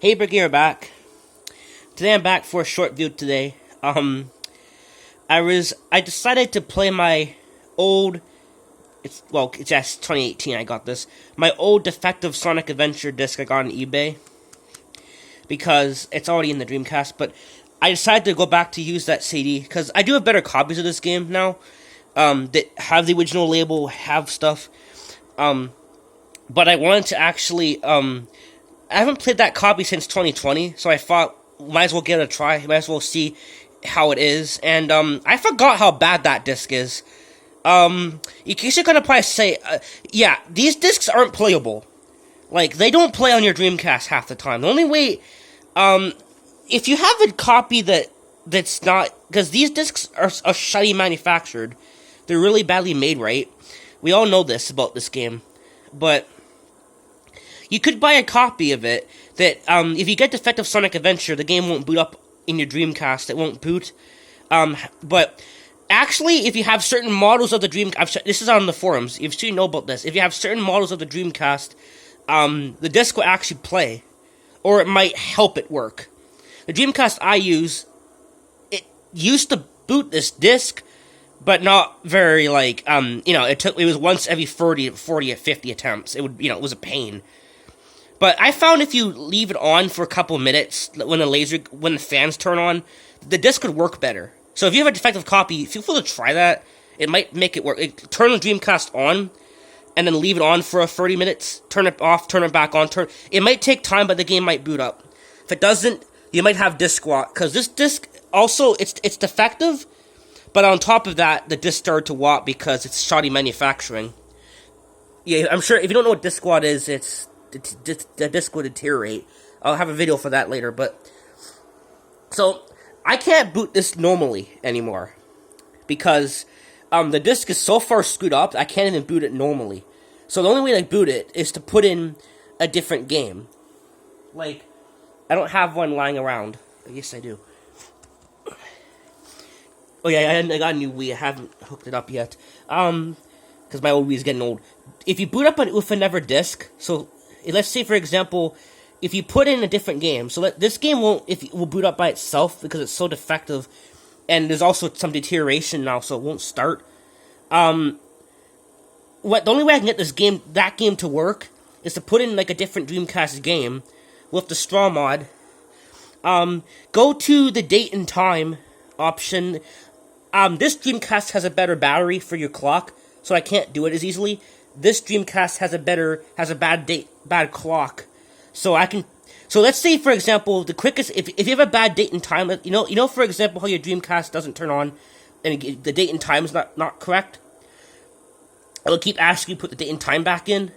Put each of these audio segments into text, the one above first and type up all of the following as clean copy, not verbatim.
Hey, Brigadier, back. Today I'm back for a short video today. I decided to play my old, it's just 2018 I got this, my old defective Sonic Adventure disc I got on eBay, because it's already in the Dreamcast, but I decided to go back to use that CD, because I do have better copies of this game now, that have the original label, have stuff, but I wanted to actually, I haven't played that copy since 2020, so I thought, might as well give it a try, might as well see how it is, and, I forgot how bad that disc is. You're gonna probably say, yeah, these discs aren't playable. Like, they don't play on your Dreamcast half the time. The only way, if you have a copy that's not, because these discs are shitty manufactured, they're really badly made, right? We all know this about this game, but you could buy a copy of it that, if you get Defective Sonic Adventure, the game won't boot up in your Dreamcast. It won't boot. But actually, if you have certain models of the Dreamcast, this is on the forums. If you know about this, if you have certain models of the Dreamcast, the disc will actually play, or it might help it work. The Dreamcast I use, it used to boot this disc, but not very, like, it was once every 40 or 50 attempts. It would, it was a pain. But I found if you leave it on for a couple minutes, when the fans turn on, the disc could work better. So if you have a defective copy, feel free to try that. It might make it work. Turn the Dreamcast on, and then leave it on for 30 minutes. Turn it off, turn it back on. It might take time, but the game might boot up. If it doesn't, you might have disc walk, because this disc also it's defective. But on top of that, the disc started to walk because it's shoddy manufacturing. Yeah, I'm sure if you don't know what disc squat is, the disc will deteriorate. I'll have a video for that later, but so I can't boot this normally anymore because the disc is so far screwed up I can't even boot it normally. So the only way to boot it is to put in a different game. Like, I don't have one lying around. Yes, I do. Oh yeah, I got a new Wii. I haven't hooked it up yet. Because my old Wii is getting old. If you boot up with another disc, so let's say, for example, if you put in a different game, so this game will boot up by itself because it's so defective, and there's also some deterioration now, so it won't start. The only way I can get that game to work is to put in like a different Dreamcast game with the straw mod. Go to the date and time option. This Dreamcast has a better battery for your clock, so I can't do it as easily. This Dreamcast has a bad clock, so I can. So let's say, for example, the quickest, if you have a bad date and time, for example, how your Dreamcast doesn't turn on, and the date and time is not correct. It'll keep asking you to put the date and time back in.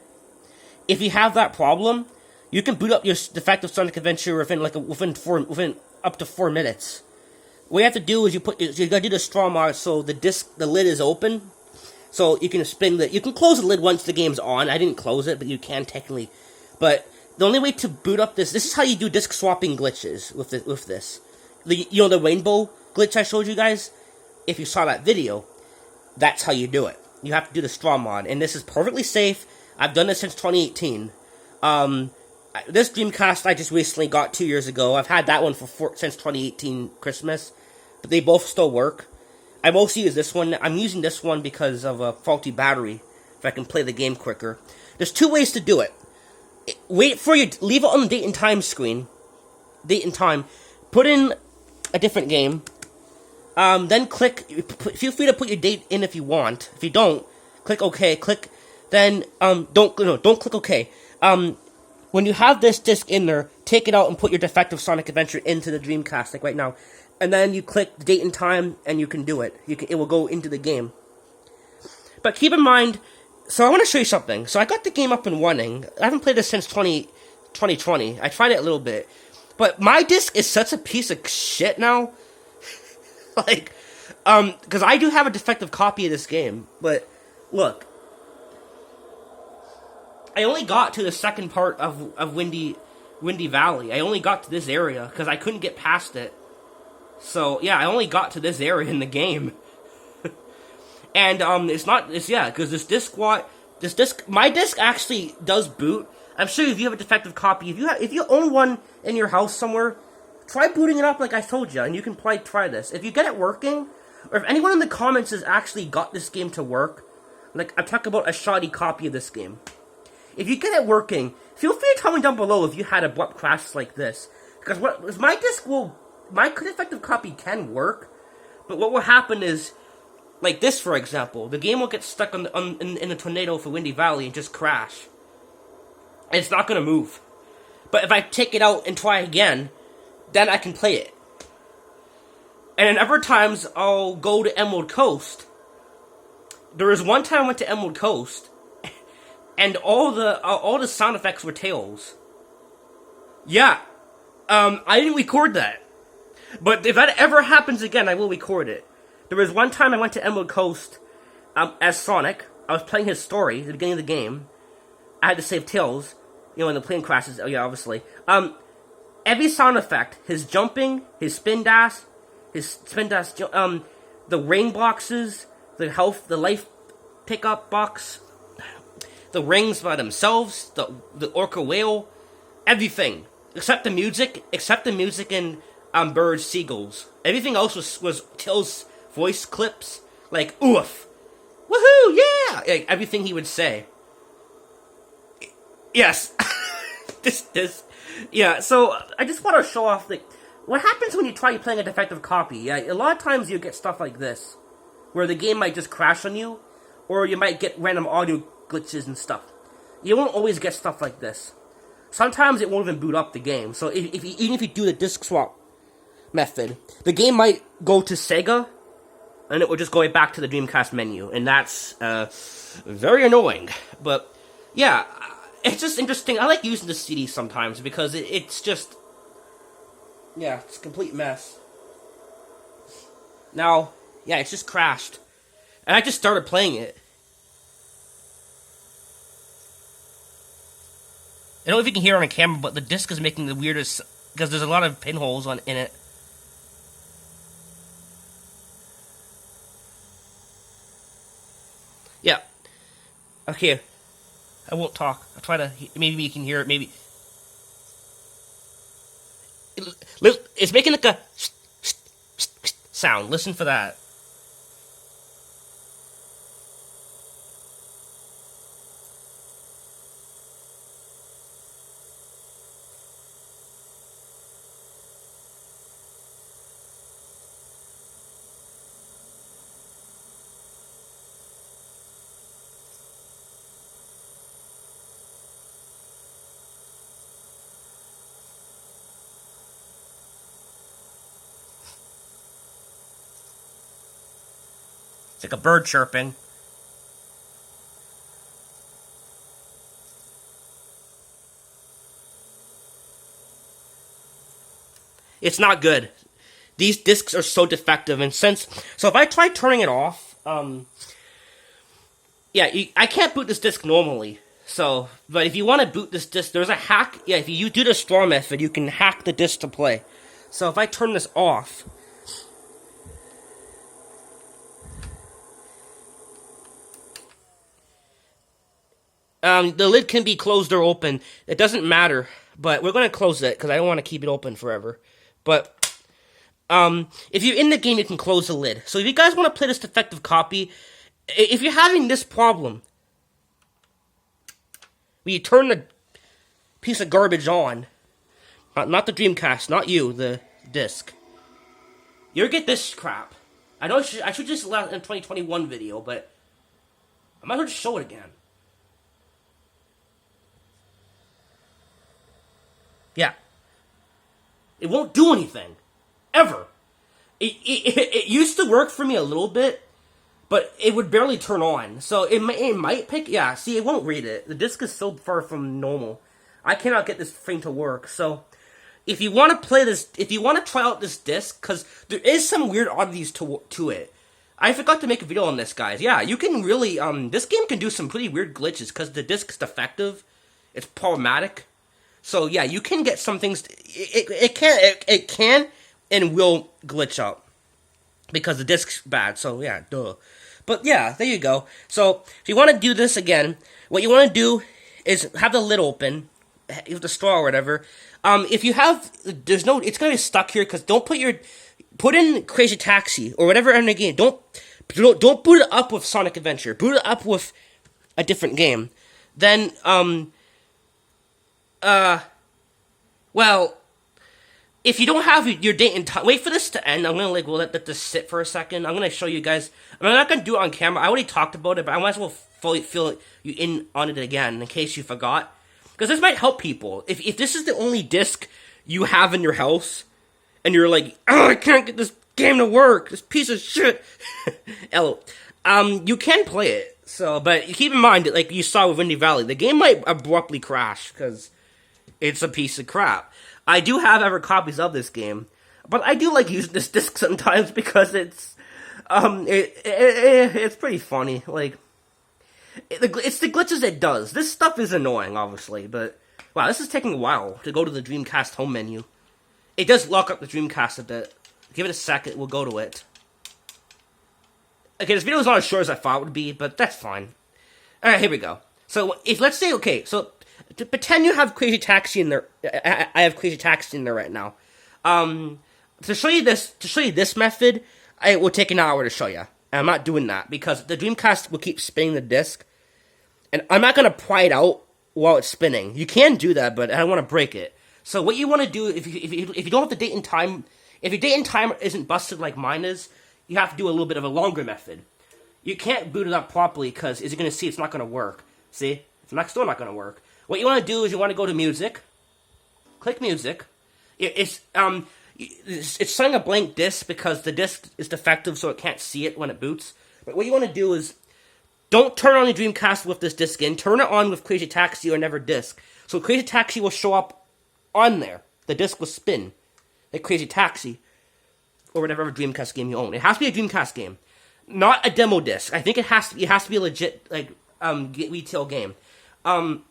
If you have that problem, you can boot up your defective Sonic Adventure within up to 4 minutes. What you have to do is you gotta do the straw mod so the lid is open. So you can you can close the lid once the game's on. I didn't close it, but you can technically. But the only way to boot up this is how you do disc swapping glitches with this. The rainbow glitch I showed you guys? If you saw that video, that's how you do it. You have to do the straw mod, and this is perfectly safe. I've done this since 2018. This Dreamcast I just recently got 2 years ago. I've had that one since 2018 Christmas, but they both still work. I mostly use this one. I'm using this one because of a faulty battery, if I can play the game quicker. There's 2 ways to do it. Leave it on the date and time screen. Date and time. Put in a different game. Then feel free to put your date in if you want. If you don't, click OK. Don't click OK. When you have this disc in there, take it out and put your defective Sonic Adventure into the Dreamcast, like right now. And then you click the date and time, and you can do it. It will go into the game. But keep in mind, so I want to show you something. So I got the game up and running. I haven't played this since 2020. I tried it a little bit. But my disc is such a piece of shit now. Because I do have a defective copy of this game. But, look. I only got to the second part of Windy Valley. I only got to this area, because I couldn't get past it. So, yeah, I only got to this area in the game. And, because my disc actually does boot. I'm sure if you have a defective copy, if you own one in your house somewhere, try booting it up like I told you, and you can probably try this. If you get it working, or if anyone in the comments has actually got this game to work, like I'm talking about a shoddy copy of this game. If you get it working, feel free to tell me down below if you had a blup crash like this. Because my defective copy can work, but what will happen is, like this for example, the game will get stuck in a tornado for Windy Valley and just crash. And it's not going to move. But if I take it out and try again, then I can play it. And in other times, I'll go to Emerald Coast. There was one time I went to Emerald Coast, and all the sound effects were tails. Yeah, I didn't record that. But if that ever happens again, I will record it. There was one time I went to Emerald Coast as Sonic. I was playing his story at the beginning of the game. I had to save Tails, when the plane crashes. Oh yeah, obviously. Every sound effect, his jumping, his spin dash, the ring boxes, the health, the life pickup box, the rings by themselves, the orca whale, everything except the music and birds, seagulls. Everything else was Tails' voice clips, like oof, woohoo, yeah, like everything he would say. Yes, yeah. So I just want to show off what happens when you try playing a defective copy. Yeah, a lot of times you get stuff like this, where the game might just crash on you, or you might get random audio glitches and stuff. You won't always get stuff like this. Sometimes it won't even boot up the game. So even if you do the disc swap method, the game might go to Sega, and it will just go right back to the Dreamcast menu, and that's very annoying. But yeah, it's just interesting. I like using the CD sometimes because it's just, yeah, it's a complete mess. Now, yeah, it's just crashed, and I just started playing it. I don't know if you can hear on camera, but the disc is making the weirdest, because there's a lot of pinholes in it. Yeah. Okay. I won't talk. I'll try to, maybe you can hear it, maybe. It's making like a sound. Listen for that. It's like a bird chirping. It's not good. These discs are so defective, and so if I try turning it off, yeah, I can't boot this disc normally. So, but if you want to boot this disc, there's a hack. Yeah, if you do the straw method, you can hack the disc to play. So if I turn this off, the lid can be closed or open. It doesn't matter, but we're going to close it because I don't want to keep it open forever. But if you're in the game, you can close the lid. So if you guys want to play this defective copy, if you're having this problem, when you turn the piece of garbage on, not the Dreamcast, not you, the disc, you'll get this crap. I know I should just allow it in a 2021 video, but I might as well just show it again. Yeah. It won't do anything. Ever. It used to work for me a little bit, but it would barely turn on. So it might pick... Yeah, see, it won't read it. The disc is so far from normal. I cannot get this thing to work. So if you want to play this... If you want to try out this disc, because there is some weird oddities to it. I forgot to make a video on this, guys. Yeah, you can really... this game can do some pretty weird glitches, because the disc's defective. It's problematic. So yeah, you can get some things. It can and will glitch out because the disc's bad. So yeah, duh. But yeah, there you go. So if you want to do this again, what you want to do is have the lid open, with the straw or whatever. If you have, it's gonna be stuck here because put in Crazy Taxi or whatever in the game. Don't boot it up with Sonic Adventure. Boot it up with a different game. Then well, if you don't have your date and time, wait for this to end. I'm gonna we'll let this sit for a second. I'm gonna show you guys. I'm not gonna do it on camera. I already talked about it, but I might as well fully fill you in on it again in case you forgot. Because this might help people. If this is the only disc you have in your house, and you're like, oh, I can't get this game to work, this piece of shit. You can play it. So, but keep in mind that, like you saw with Windy Valley, the game might abruptly crash because it's a piece of crap. I do have ever copies of this game, but I do like using this disc sometimes because it's pretty funny. Like, it's the glitches it does. This stuff is annoying, obviously, but wow, this is taking a while to go to the Dreamcast home menu. It does lock up the Dreamcast a bit. Give it a second, we'll go to it. Okay, this video is not as short as I thought it would be, but that's fine. Alright, here we go. So, let's say, okay, so, to pretend you have Crazy Taxi in there, I have Crazy Taxi in there right now. To show you this method, it will take an hour to show you. And I'm not doing that, because the Dreamcast will keep spinning the disc, and I'm not going to pry it out while it's spinning. You can do that, but I don't want to break it. So what you want to do, if you don't have the date and time, if your date and time isn't busted like mine is, you have to do a little bit of a longer method. You can't boot it up properly, because as you're going to see, it's not going to work. See? It's still not going to work. What you want to do is you want to go to Music, click Music. It's showing a blank disc because the disc is defective, so it can't see it when it boots. But what you want to do is, don't turn on the Dreamcast with this disc in. Turn it on with Crazy Taxi or Never Disc. So Crazy Taxi will show up on there. The disc will spin. Like Crazy Taxi. Or whatever Dreamcast game you own. It has to be a Dreamcast game. Not a demo disc. I think it has to be a legit, like, retail game. The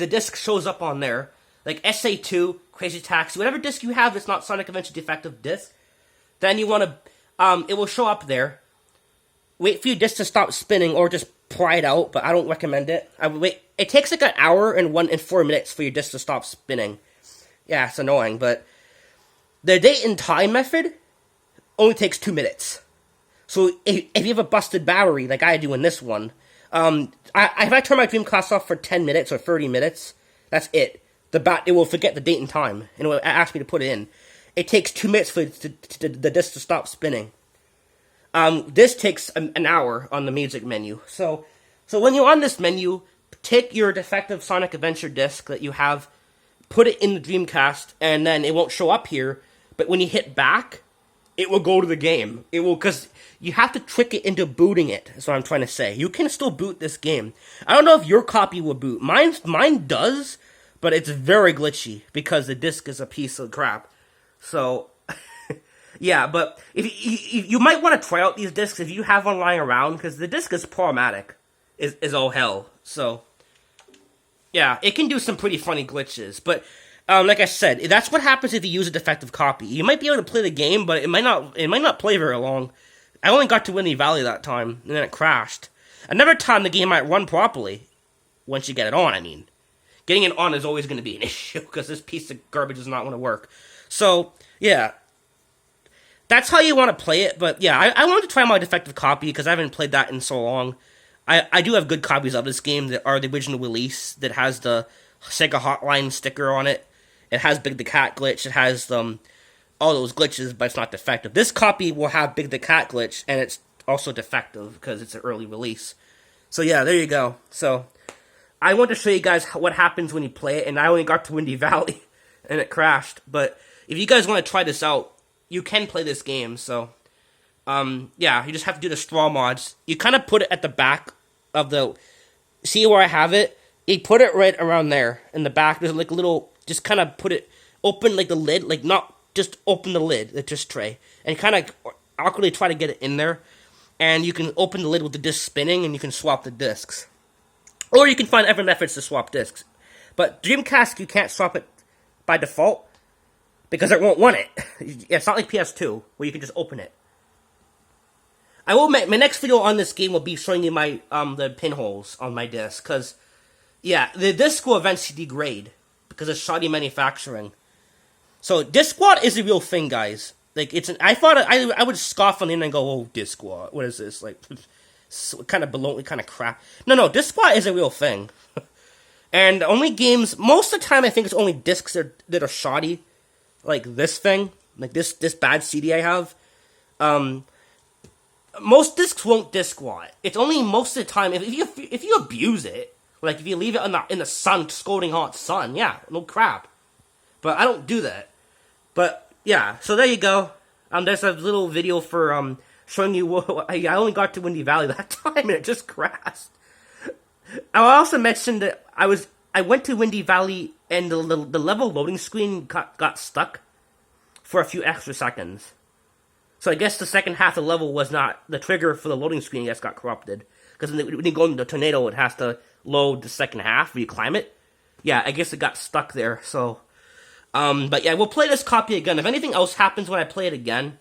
disc shows up on there. Like SA2, Crazy Taxi, whatever disc you have that's not Sonic Adventure defective disc, then you want to, it will show up there. Wait for your disc to stop spinning, or just pry it out, but I don't recommend it. It takes like an hour and 4 minutes for your disc to stop spinning. Yeah, it's annoying, but the date and time method only takes 2 minutes. So if you have a busted battery, like I do in this one, if I turn my Dreamcast off for 10 minutes or 30 minutes, that's it. It will forget the date and time, and it will ask me to put it in. It takes 2 minutes for the disc to stop spinning. This takes an hour on the music menu. So when you're on this menu, take your defective Sonic Adventure disc that you have, put it in the Dreamcast, and then it won't show up here, but when you hit back, it will go to the game. It will, because you have to trick it into booting it, is what I'm trying to say. You can still boot this game. I don't know if your copy will boot. Mine does, but it's very glitchy, because the disc is a piece of crap. So, yeah, but if you might want to try out these discs if you have one lying around, because the disc is problematic, is all hell. So, yeah, it can do some pretty funny glitches, but like I said, that's what happens if you use a defective copy. You might be able to play the game, but it might not play very long. I only got to Windy Valley that time, and then it crashed. Another time the game might run properly, once you get it on, I mean. Getting it on is always going to be an issue, because this piece of garbage does not want to work. So, yeah. That's how you want to play it, but yeah, I wanted to try my defective copy, because I haven't played that in so long. I do have good copies of this game that are the original release, that has the Sega Hotline sticker on it. It has Big the Cat glitch, it has all those glitches, but it's not defective. This copy will have Big the Cat glitch, and it's also defective, because it's an early release. So yeah, there you go. So, I want to show you guys what happens when you play it, and I only got to Windy Valley, and it crashed. But if you guys want to try this out, you can play this game, so, yeah, you just have to do the straw mods. You kind of put it at the back of see where I have it? You put it right around there, in the back. There's like a little, just kind of put it, open like the lid, like not just open the lid, like just tray, and kind of awkwardly try to get it in there, and you can open the lid with the disc spinning, and you can swap the discs. Or you can find other methods to swap discs. But Dreamcast, you can't swap it by default, because it won't want it. It's not like PS2, where you can just open it. I will make, my next video on this game will be showing you my, the pinholes on my disc, because Yeah, the disc will eventually degrade because of shoddy manufacturing. So disc squat is a real thing, guys. Like I thought I would scoff on it and go, "Oh, disc squat, what is this? Like, kind of baloney, kind of crap." No, disc squat is a real thing. And only games, most of the time, I think it's only discs that are shoddy, like this thing, like this bad CD I have. Most discs won't disc squat. It's only most of the time if you abuse it, like if you leave it in the sun, scalding hot sun, yeah, no crap. But I don't do that. But yeah, so there you go. There's a little video for showing you what I only got to Windy Valley that time and it just crashed. I also mentioned that I went to Windy Valley and the level loading screen got stuck for a few extra seconds. So I guess the second half of the level was not the trigger for the loading screen. I guess got corrupted because when you go into the tornado, it has to load the second half when you climb it. Yeah, I guess it got stuck there. So, but yeah, we'll play this copy again. If anything else happens when I play it again,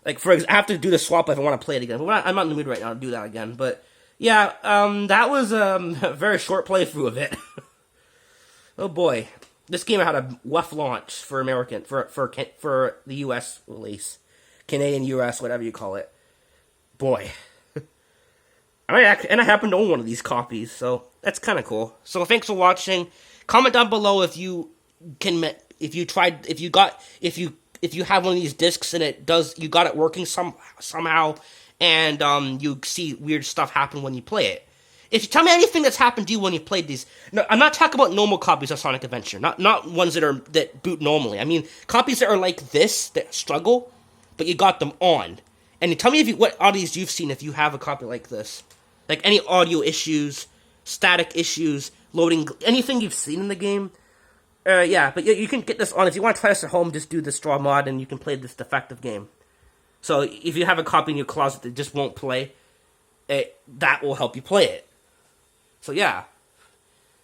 like for example, I have to do the swap if I want to play it again. But I'm not in the mood right now to do that again. But yeah, that was a very short playthrough of it. Oh boy, this game had a rough launch for the U.S. release, Canadian, U.S., whatever you call it. Boy, I happen to own one of these copies, so that's kind of cool. So thanks for watching. Comment down below if you have one of these discs and you got it working somehow, and you see weird stuff happen when you play it. If you tell me anything that's happened to you when you played these, no, I'm not talking about normal copies of Sonic Adventure, not ones that boot normally. I mean copies that are like this that struggle, but you got them on. And you tell me what audios you've seen if you have a copy like this, like any audio issues, static issues, loading, anything you've seen in the game. Yeah, but you can get this on if you want to try this at home. Just do the straw mod, and you can play this defective game. So if you have a copy in your closet that just won't play, that will help you play it. So yeah,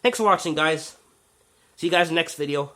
thanks for watching, guys. See you guys in the next video.